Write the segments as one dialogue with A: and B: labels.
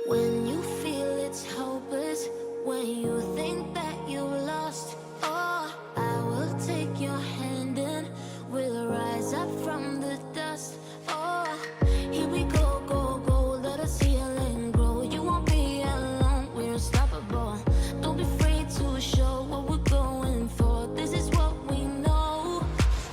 A: When you feel it's hopeless, when you think that you've lost, oh, I will take your hand and we'll rise up from the dust. Oh, here we go, go, go, let us heal and grow. You won't be alone, we're unstoppable. Don't be afraid to show what we're going for. This is what we know.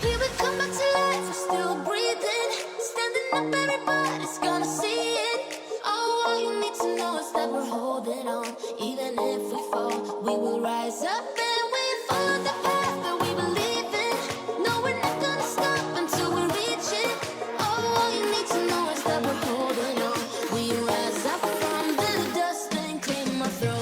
A: Here we come back to life, we're still breathing. Standing up, everybody's gonna see it. Oh, all you need to know is that we're holding on. Even if we fall, we will rise up and we follow the path that we believe in. No, we're not gonna stop until we reach it. Oh, all you need to know is that we're holding on. We rise up from the dust and claim our throne.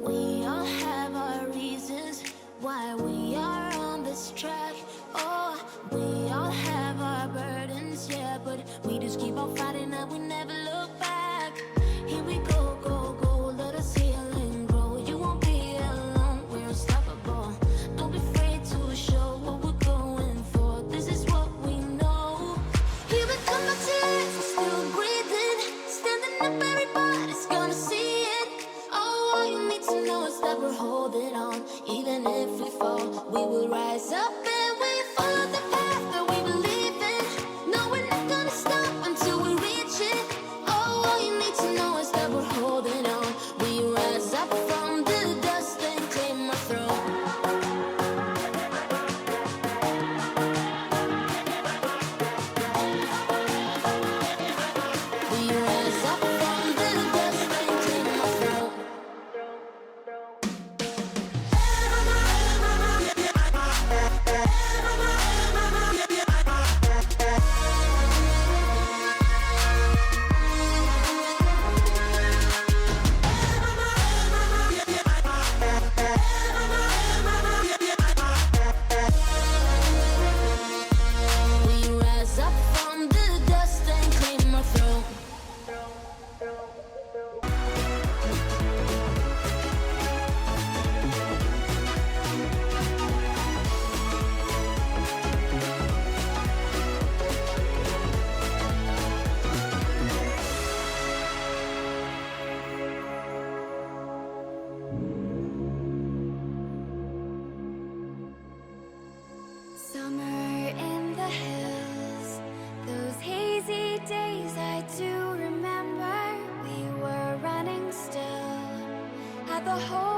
A: We all have our reasons why we are on this track. Oh, we all have our burdens, yeah, but we just keep on fighting and we never look back. Here we go, go, go, let us heal and grow. You won't be alone, we're unstoppable. Don't be afraid to show what we're going for. This is what we know. Here we come back to life, we're still breathing. Standing up, everybody's gonna see it. Oh, all you need to know is that we're holding on. Even if we fall, we will rise up and we follow the path that we believe in. No, we're not gonna stop until we reach it. Oh, all you need to know is that we're holding on. We rise up from the dust and claim our throne. We rise up from the dust and claim our throne. We rise up from the dust and claim our throne.
B: Summer in the hills, those hazy days I do remember. We were running still, had the whole